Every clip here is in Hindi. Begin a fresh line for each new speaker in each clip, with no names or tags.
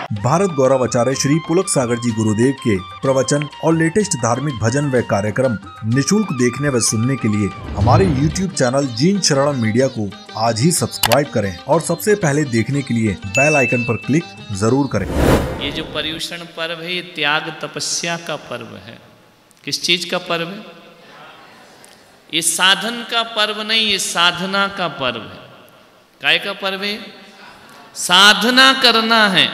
भारत गौरव आचार्य श्री पुलक सागर जी गुरुदेव के प्रवचन और लेटेस्ट धार्मिक भजन व कार्यक्रम निशुल्क देखने व सुनने के लिए हमारे YouTube चैनल जीन शरणम मीडिया को आज ही सब्सक्राइब करें और सबसे पहले देखने के लिए बेल आइकन पर क्लिक जरूर करें।
ये जो पर्युषण पर्व है, ये त्याग तपस्या का पर्व है। किस चीज का पर्व है? ये साधन का पर्व नहीं, ये साधना का पर्व है। काय का पर्व है? साधना करना है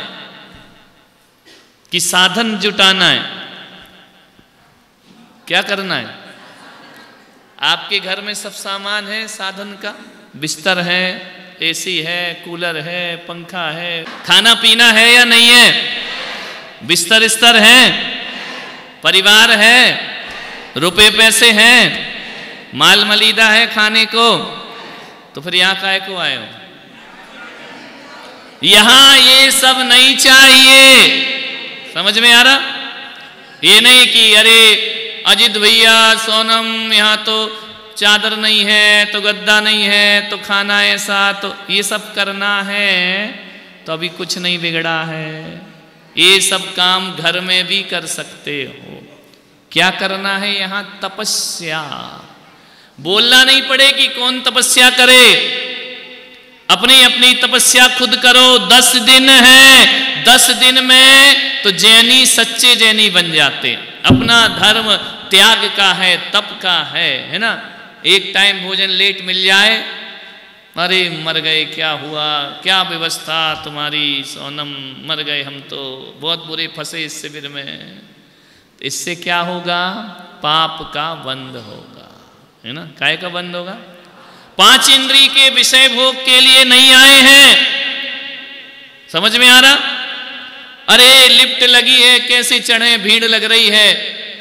कि साधन जुटाना है। क्या करना है? आपके घर में सब सामान है साधन का, बिस्तर है, एसी है, कूलर है, पंखा है, खाना पीना है या नहीं है? बिस्तर इस्तर है, परिवार है, रुपए पैसे हैं, माल मलीदा है खाने को, तो फिर यहां काहे को आए हो? यहां ये सब नहीं चाहिए। समझ में आ रहा? ये नहीं कि अरे अजित भैया, सोनम, यहाँ तो चादर नहीं है, तो गद्दा नहीं है, तो खाना ऐसा, तो ये सब करना है तो अभी कुछ नहीं बिगड़ा है। ये सब काम घर में भी कर सकते हो। क्या करना है यहाँ? तपस्या। बोलना नहीं पड़े कि कौन तपस्या करे, अपनी अपनी तपस्या खुद करो। 10 दिन है, 10 दिन में तो जैनी सच्चे जैनी बन जाते। अपना धर्म त्याग का है, तप का है ना। एक टाइम भोजन लेट मिल जाए, अरे मर गए, क्या हुआ, क्या व्यवस्था तुम्हारी सोनम, मर गए हम तो, बहुत बुरे फंसे इस शिविर में। इससे क्या होगा? पाप का बंध होगा, है ना। काय का बंध होगा? 5 इंद्रिय के विषय भोग के लिए नहीं आए हैं। समझ में आ रहा? अरे लिफ्ट लगी है, कैसे चढ़े, भीड़ लग रही है,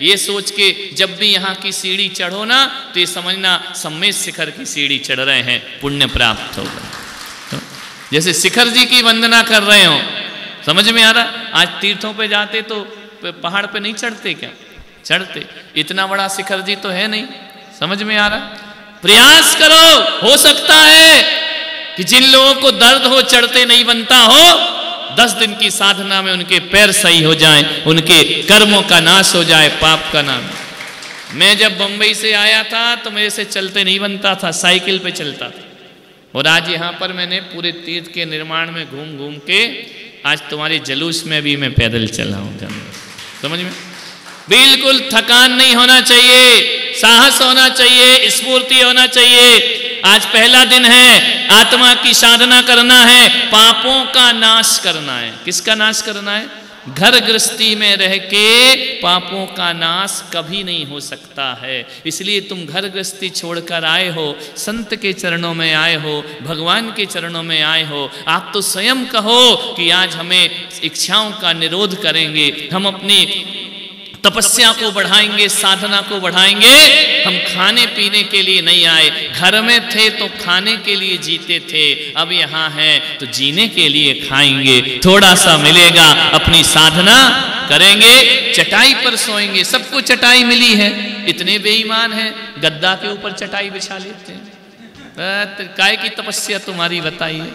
ये सोच के जब भी यहाँ की सीढ़ी चढ़ो ना, तो ये समझना सम्मेद शिखर की सीढ़ी चढ़ रहे हैं, पुण्य प्राप्त होगा। जैसे शिखर जी की वंदना कर रहे हो। समझ में आ रहा? आज तीर्थों पे जाते तो पहाड़ पे नहीं चढ़ते क्या? चढ़ते। इतना बड़ा शिखर जी तो है नहीं। समझ में आ रहा? प्रयास करो, हो सकता है कि जिन लोगों को दर्द हो, चढ़ते नहीं बनता हो, 10 दिन की साधना में उनके पैर सही हो जाएं, उनके कर्मों का नाश हो जाए, पाप का नाम। मैं जब बंबई से आया था तो मेरे से चलते नहीं बनता था, साइकिल पे चलता था। और आज यहाँ पर मैंने पूरे तीर्थ के निर्माण में घूम घूम के आज तुम्हारे जुलूस में भी मैं पैदल चला हूँ। समझ में? बिल्कुल थकान नहीं होना चाहिए, साहस होना चाहिए, स्फूर्ति होना चाहिए। आज पहला दिन है, आत्मा की साधना करना है, पापों का नाश करना है। किसका नाश करना है? घर गृहस्थी में रह के पापों का नाश कभी नहीं हो सकता है। इसलिए तुम घर गृहस्थी छोड़कर आए हो, संत के चरणों में आए हो, भगवान के चरणों में आए हो। आप तो स्वयं कहो कि आज हमें इच्छाओं का निरोध करेंगे, हम अपनी तपस्या को बढ़ाएंगे, साधना को बढ़ाएंगे। हम खाने पीने के लिए नहीं आए, घर में थे तो खाने के लिए जीते थे, अब यहाँ हैं तो जीने के लिए खाएंगे। थोड़ा सा मिलेगा, अपनी साधना करेंगे, चटाई पर सोएंगे। सबको चटाई मिली है, इतने बेईमान हैं गद्दा के ऊपर चटाई बिछा लेते हैं। काय की तपस्या तुम्हारी बताइए?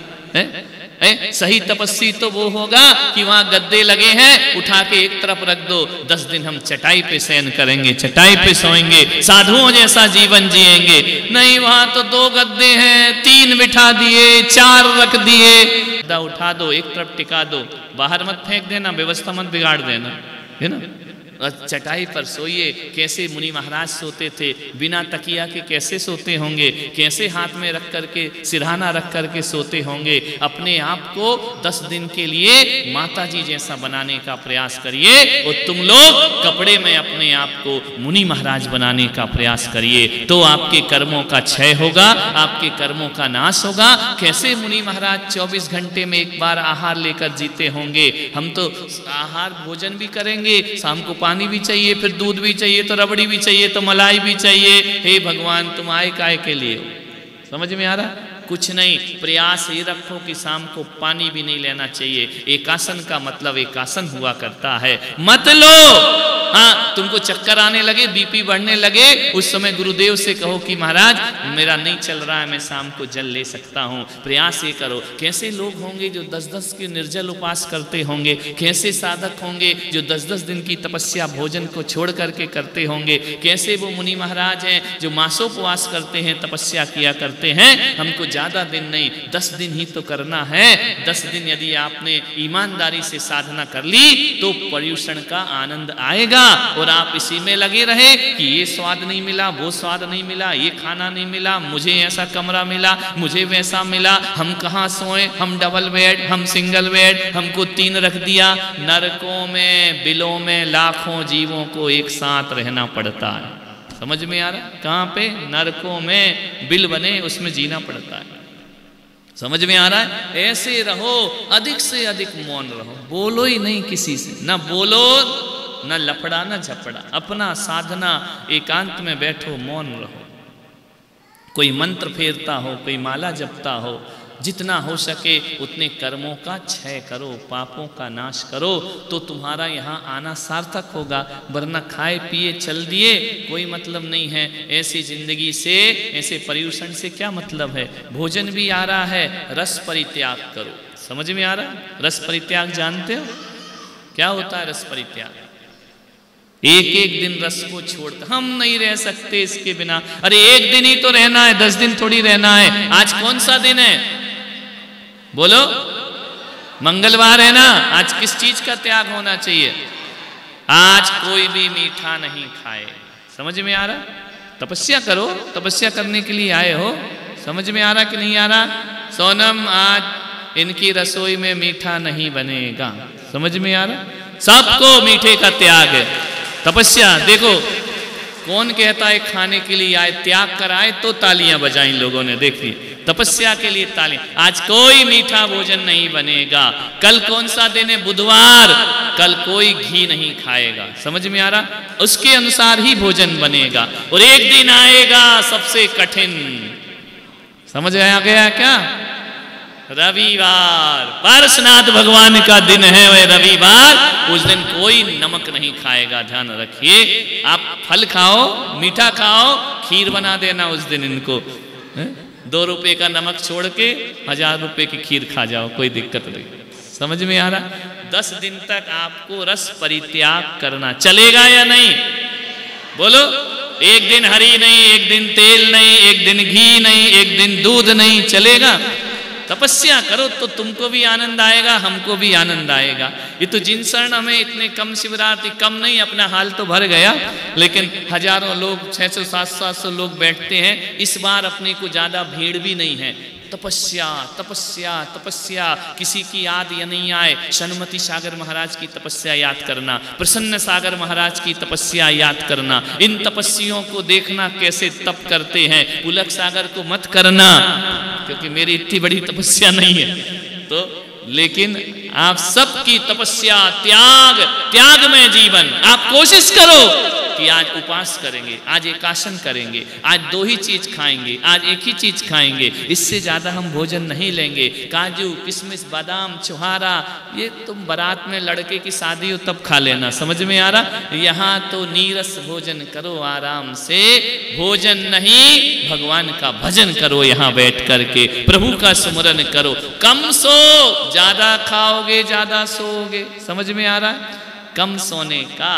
सही तपस्वी तो वो होगा कि वहां गद्दे लगे हैं, उठा के एक तरफ रख दो, 10 दिन हम चटाई पे शयन करेंगे, चटाई पे सोएंगे, साधुओं जैसा जीवन जिएंगे। नहीं, वहां तो 2 गद्दे हैं, 3 बिठा दिए, 4 रख दिए। गद्दा उठा दो, एक तरफ टिका दो, बाहर मत फेंक देना, व्यवस्था मत बिगाड़ देना, है ना। चटाई पर सोइए। कैसे मुनि महाराज सोते थे, बिना तकिया के कैसे सोते होंगे, कैसे हाथ में रख करके, सिरहाना रख करके सोते होंगे। अपने आप को 10 दिन के लिए माता जी जैसा बनाने का प्रयास करिए, और तुम लोग कपड़े में अपने आप को मुनि महाराज बनाने का प्रयास करिए, तो आपके कर्मों का क्षय होगा, आपके कर्मों का नाश होगा। कैसे मुनि महाराज 24 घंटे में एक बार आहार लेकर जीते होंगे। हम तो आहार भोजन भी करेंगे, शाम को पानी भी चाहिए, फिर दूध भी चाहिए, तो रबड़ी भी चाहिए, तो मलाई भी चाहिए। हे भगवान, तुम आए काय के लिए? समझ में आ रहा? कुछ नहीं, प्रयास ये रखो कि शाम को पानी भी नहीं लेना चाहिए। एकासन का मतलब एकासन हुआ करता है। मत लो, हाँ तुमको चक्कर आने लगे, बीपी बढ़ने लगे, उस समय गुरुदेव से कहो कि महाराज मेरा नहीं चल रहा है, मैं शाम को जल ले सकता हूँ। प्रयास ये करो। कैसे लोग होंगे जो 10-10 के निर्जल उपास करते होंगे, कैसे साधक होंगे जो 10-10 दिन की तपस्या भोजन को छोड़ करके करते होंगे, कैसे वो मुनि महाराज हैं जो मासोपवास करते हैं, तपस्या किया करते हैं। हमको ज़्यादा दिन नहीं, 10 दिन ही तो करना है। 10 दिन यदि आपने ईमानदारी से साधना कर ली तो पर्युषण का आनंद आएगा। और आप इसी में लगे रहे कि ये स्वाद नहीं मिला, वो स्वाद नहीं मिला, ये खाना नहीं मिला, मुझे ऐसा कमरा मिला, मुझे वैसा मिला, हम कहाँ सोए, हम डबल बेड, हम सिंगल बेड, हमको 3 रख दिया। नरकों में, बिलों में लाखों जीवों को एक साथ रहना पड़ता है। समझ में आ रहा? कहाँ पे? नरकों में बिल बने, उसमें जीना पड़ता है। समझ में आ रहा है? ऐसे रहो, अधिक से अधिक मौन रहो, बोलो ही नहीं किसी से, ना बोलो न लफड़ा न झपड़ा, अपना साधना एकांत में बैठो, मौन रहो। कोई मंत्र फेरता हो, कोई माला जपता हो, जितना हो सके उतने कर्मों का क्षय करो, पापों का नाश करो, तो तुम्हारा यहाँ आना सार्थक होगा। वरना खाए पिए चल दिए, कोई मतलब नहीं है। ऐसी जिंदगी से, ऐसे पर्युषण से क्या मतलब है? भोजन भी आ रहा है, रस परित्याग करो। समझ में आ रहा है? रस परित्याग जानते हो क्या होता है? रस परित्याग एक एक दिन रस को छोड़कर, हम नहीं रह सकते इसके बिना। अरे एक दिन ही तो रहना है, 10 दिन थोड़ी रहना है। आज कौन सा दिन है? बोलो, मंगलवार है ना। आज किस चीज का त्याग होना चाहिए? आज कोई भी मीठा नहीं खाए। समझ में आ रहा? तपस्या करो, तपस्या करने के लिए आए हो। समझ में आ रहा कि नहीं आ रहा? सोनम, आज इनकी रसोई में मीठा नहीं बनेगा। समझ में आ रहा? सबको मीठे का त्याग है। तपस्या देखो, कौन कहता है खाने के लिए आए, त्याग कर आए तो तालियां बजाई लोगों ने। देखिए, तपस्या के लिए तालियां। आज कोई मीठा भोजन नहीं बनेगा। कल कौन सा दिन है? बुधवार। कल कोई घी नहीं खाएगा। समझ में आ रहा? उसके अनुसार ही भोजन बनेगा। और एक दिन आएगा सबसे कठिन, समझ आया गया क्या? रविवार, पार्श्वनाथ भगवान का दिन है वह रविवार। उस दिन कोई नमक नहीं खाएगा। ध्यान रखिए, आप फल खाओ, मीठा खाओ, खीर बना देना उस दिन इनको। 2 रुपए का नमक छोड़ के 1000 रुपए की खीर खा जाओ, कोई दिक्कत नहीं। समझ में आ रहा? 10 दिन तक आपको रस परित्याग करना। चलेगा या नहीं? बोलो। एक दिन हरी नहीं, एक दिन तेल नहीं, एक दिन घी नहीं, एक दिन दूध नहीं, चलेगा? तपस्या करो तो तुमको भी आनंद आएगा, हमको भी आनंद आएगा। ये तो जिन शरण हमें इतने कम शिवरात्रि, कम नहीं, अपना हाल तो भर गया, लेकिन हजारों लोग, 600-700 लोग बैठते हैं। इस बार अपने को ज्यादा भीड़ भी नहीं है। तपस्या तपस्या तपस्या, किसी की याद या नहीं आए, शनुमति सागर महाराज की तपस्या याद करना, प्रसन्न सागर महाराज की तपस्या याद करना। इन तपस्वियों को देखना कैसे तप करते हैं। पुलक सागर को मत करना, क्योंकि मेरी इतनी बड़ी तपस्या नहीं है। तो लेकिन आप सबकी तपस्या, त्याग, त्याग में जीवन। आप कोशिश करो कि आज उपवास करेंगे, आज एकासन करेंगे, आज 2 ही चीज खाएंगे, आज एक ही चीज खाएंगे, इससे ज्यादा हम भोजन नहीं लेंगे। काजू, किशमिश, बादाम, छुहारा, ये तुम बारात में लड़के की शादी हो तब खा लेना। समझ में आ रहा? यहाँ तो नीरस भोजन करो, आराम से। भोजन नहीं, भगवान का भजन करो, यहाँ बैठ करके प्रभु का सुमरन करो। कम सो, ज्यादा खाओगे ज्यादा सोओगे। समझ में आ रहा? कम सोने का।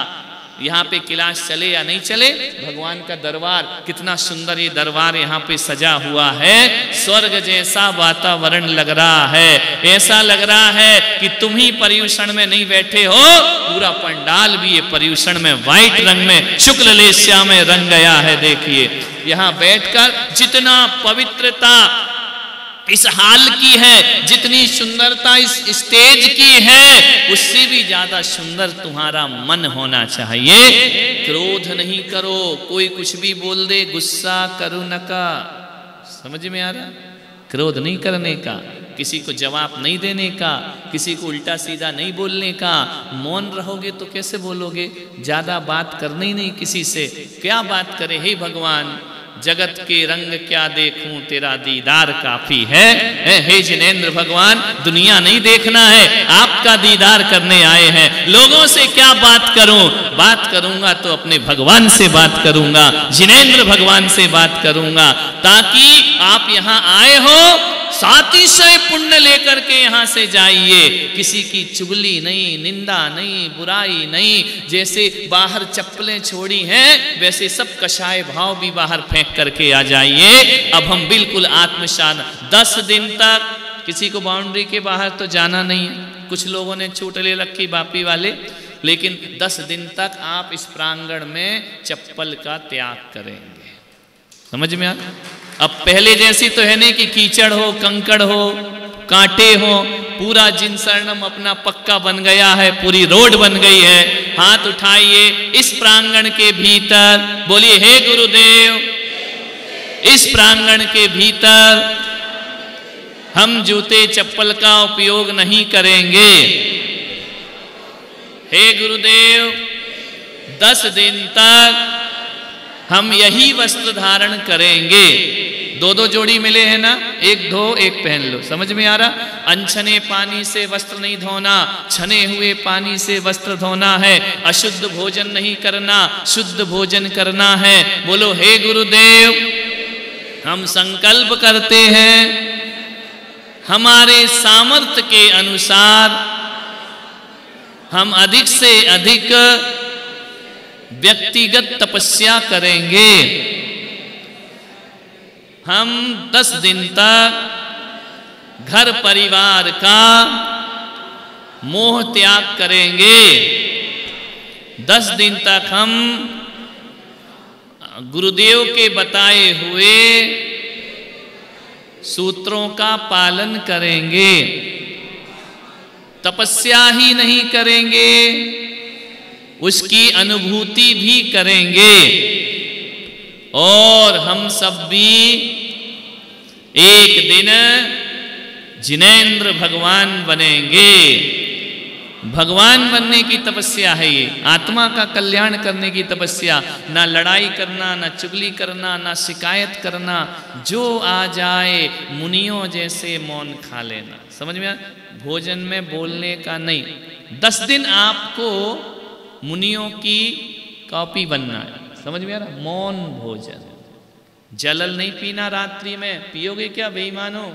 यहाँ पे कैलाश चले या नहीं चले, भगवान का दरबार, कितना सुंदर ये दरबार यहाँ पे सजा हुआ है। स्वर्ग जैसा वातावरण लग रहा है। ऐसा लग रहा है कि तुम ही पर्युषण में नहीं बैठे हो, पूरा पंडाल भी ये पर्युषण में व्हाइट रंग में, शुक्ल लेस्या में रंग गया है। देखिए, यहाँ बैठकर जितना पवित्रता इस हाल की है, जितनी सुंदरता इस स्टेज की है, उससे भी ज्यादा सुंदर तुम्हारा मन होना चाहिए। क्रोध नहीं करो, कोई कुछ भी बोल दे, गुस्सा करो न का। समझ में आ रहा? क्रोध नहीं करने का, किसी को जवाब नहीं देने का, किसी को उल्टा सीधा नहीं बोलने का। मौन रहोगे तो कैसे बोलोगे? ज्यादा बात करनी नहीं किसी से। क्या बात करे? हे भगवान, जगत के रंग क्या देखूं, तेरा दीदार काफी है। हे जिनेंद्र भगवान, दुनिया नहीं देखना है, आपका दीदार करने आए हैं। लोगों से क्या बात करूं, बात करूंगा तो अपने भगवान से बात करूंगा, जिनेंद्र भगवान से बात करूंगा, ताकि आप यहां आए हो सातिशय पुण्य लेकर के यहां से जाइए। किसी की चुगली नहीं, निंदा नहीं, बुराई नहीं। जैसे बाहर चप्पलें छोड़ी हैं, वैसे सब कषाय भाव भी बाहर फेंक करके आ जाइए। अब हम बिल्कुल आत्मशांत। 10 दिन तक किसी को बाउंड्री के बाहर तो जाना नहीं है। कुछ लोगों ने छूट ले रखी बापी वाले, लेकिन 10 दिन तक आप इस प्रांगण में चप्पल का त्याग करेंगे। समझ में आ? अब पहले जैसी तो है नहीं कि कीचड़ हो, कंकड़ हो, कांटे हो। पूरा जिनसर्णम अपना पक्का बन गया है, पूरी रोड बन गई है। हाथ उठाइए इस प्रांगण के भीतर, बोलिए हे गुरुदेव, इस प्रांगण के भीतर हम जूते चप्पल का उपयोग नहीं करेंगे। हे गुरुदेव, 10 दिन तक हम यही वस्त्र धारण करेंगे। 2-2 जोड़ी मिले हैं ना, एक धो एक पहन लो। समझ में आ रहा? अनछने पानी से वस्त्र नहीं धोना, छने हुए पानी से वस्त्र धोना है। अशुद्ध भोजन नहीं करना, शुद्ध भोजन करना है। बोलो हे गुरुदेव, हम संकल्प करते हैं हमारे सामर्थ्य के अनुसार हम अधिक से अधिक व्यक्तिगत तपस्या करेंगे। हम 10 दिन तक घर परिवार का मोह त्याग करेंगे। 10 दिन तक हम गुरुदेव के बताए हुए सूत्रों का पालन करेंगे। तपस्या ही नहीं करेंगे, उसकी अनुभूति भी करेंगे। और हम सब भी एक दिन जिनेंद्र भगवान बनेंगे। भगवान बनने की तपस्या है ये, आत्मा का कल्याण करने की तपस्या। ना लड़ाई करना, ना चुगली करना, ना शिकायत करना। जो आ जाए मुनियों जैसे मौन खा लेना। समझ में? भोजन में बोलने का नहीं। 10 दिन आपको मुनियों की कॉपी बनना है। समझ में आ रहा? मौन भोजन। जल नहीं पीना रात्रि में, पियोगे क्या बेईमानो?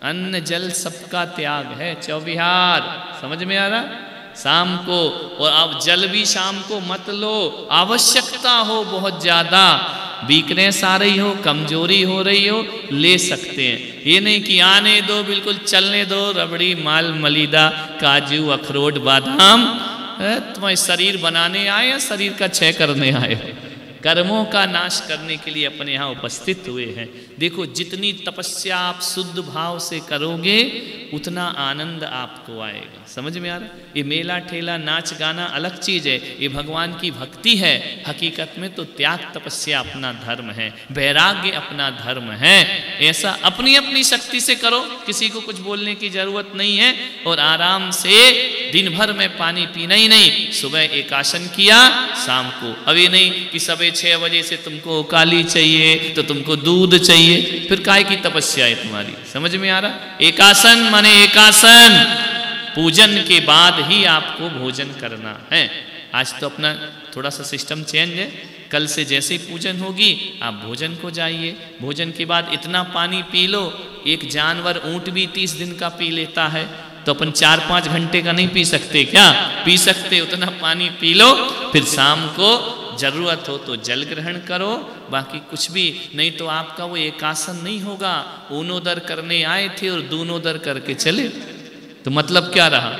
अन्न जल सबका त्याग है, चौविहार। समझ में आ रहा? शाम को, और अब जल भी शाम को मत लो। आवश्यकता हो बहुत ज्यादा, वीकनेस आ रही हो, कमजोरी हो रही हो, ले सकते हैं। ये नहीं कि आने दो, बिल्कुल चलने दो, रबड़ी माल मलिदा काजू अखरोट बादाम। तुम्हें शरीर बनाने आए या शरीर का क्षय करने आए? कर्मों का नाश करने के लिए अपने यहाँ उपस्थित हुए हैं। देखो, जितनी तपस्या आप शुद्ध भाव से करोगे उतना आनंद आपको आएगा। समझ में आ रहा है? ये मेला ठेला नाच गाना अलग चीज है, ये भगवान की भक्ति है। हकीकत में तो त्याग तपस्या अपना धर्म है, वैराग्य अपना धर्म है। ऐसा अपनी अपनी शक्ति से करो, किसी को कुछ बोलने की जरूरत नहीं है। और आराम से दिन भर में पानी पीना ही नहीं। सुबह एकासन किया, शाम को। अब ये नहीं कि सुबह 6 बजे से तुमको काली चाहिए तो तुमको दूध चाहिए, फिर काय की तपस्या है तुम्हारी? समझ में आ रहा? एकासन माने एकासन, पूजन के बाद ही आपको भोजन करना है। आज तो अपना थोड़ा सा सिस्टम चेंज है। कल से जैसे ही पूजन होगी आप भोजन को जाइए। भोजन के बाद इतना पानी पी लो। एक जानवर ऊंट भी 30 दिन का पी लेता है, तो अपन 4-5 घंटे का नहीं पी सकते क्या? पी सकते, उतना पानी पी लो। फिर शाम को जरूरत हो तो जल ग्रहण करो, बाकी कुछ भी नहीं। तो आपका वो एकासन नहीं होगा। ऊनोदर करने आए थे और दूनोदर करके चले, तो मतलब क्या रहा?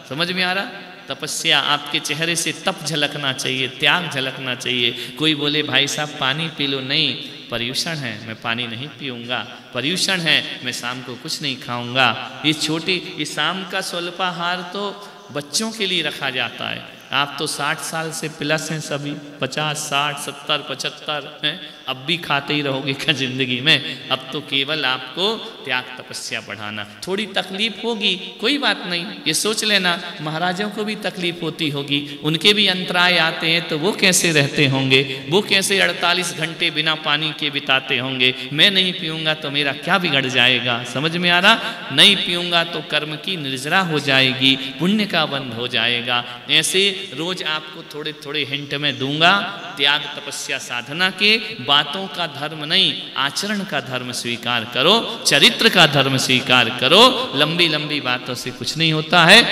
समझ में आ रहा? तपस्या, आपके चेहरे से तप झलकना चाहिए, त्याग झलकना चाहिए। कोई बोले भाई साहब पानी पी लो, नहीं, पर्यूषण है, मैं पानी नहीं पीऊँगा। पर्यूषण है, मैं शाम को कुछ नहीं खाऊंगा। ये शाम का स्वल्पाहार तो बच्चों के लिए रखा जाता है। आप तो 60 साल से प्लस हैं सभी, 50, 60, 70, 75 हैं, अब भी खाते ही रहोगे क्या जिंदगी में? अब तो केवल आपको त्याग तपस्या बढ़ाना। थोड़ी तकलीफ होगी, कोई बात नहीं, ये सोच लेना महाराजों को भी तकलीफ होती होगी, उनके भी अंतराय आते हैं, तो वो कैसे रहते होंगे, वो कैसे 48 घंटे बिना पानी के बिताते होंगे। मैं नहीं पीऊँगा तो मेरा क्या बिगड़ जाएगा? समझ में आ रहा? नहीं पीऊँगा तो कर्म की निर्जरा हो जाएगी, पुण्य का बंध हो जाएगा। ऐसे रोज आपको थोड़े थोड़े हिंट में दूंगा। त्याग तपस्या साधना के बातों का धर्म नहीं, आचरण का धर्म स्वीकार करो, चरित्र का धर्म स्वीकार करो। लंबी लंबी बातों से कुछ नहीं होता है।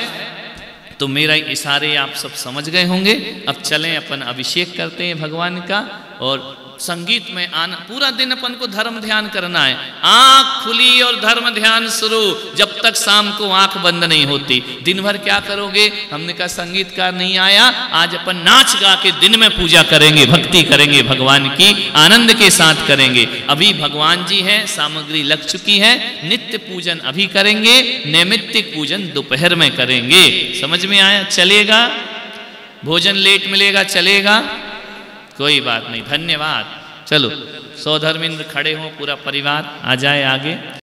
तो मेरा इशारे आप सब समझ गए होंगे। अब चलें, अपन अभिषेक करते हैं भगवान का, और संगीत में आना। पूरा दिन अपन को धर्म ध्यान करना है। आंख खुली और धर्म ध्यान शुरू, जब तक शाम को आंख बंद नहीं होती। दिन भर क्या करोगे? हमने कहा संगीतकार नहीं आया, आज अपन नाच गा के दिन में पूजा करेंगे, भक्ति करेंगे भगवान की, आनंद के साथ करेंगे। अभी भगवान जी हैं, सामग्री लग चुकी है, नित्य पूजन अभी करेंगे, नैमित्तिक पूजन दोपहर में करेंगे। समझ में आया? चलेगा? भोजन लेट मिलेगा, चलेगा? कोई बात नहीं, धन्यवाद। चलो, सौधर्मिंद्र खड़े हो, पूरा परिवार आ जाए आगे।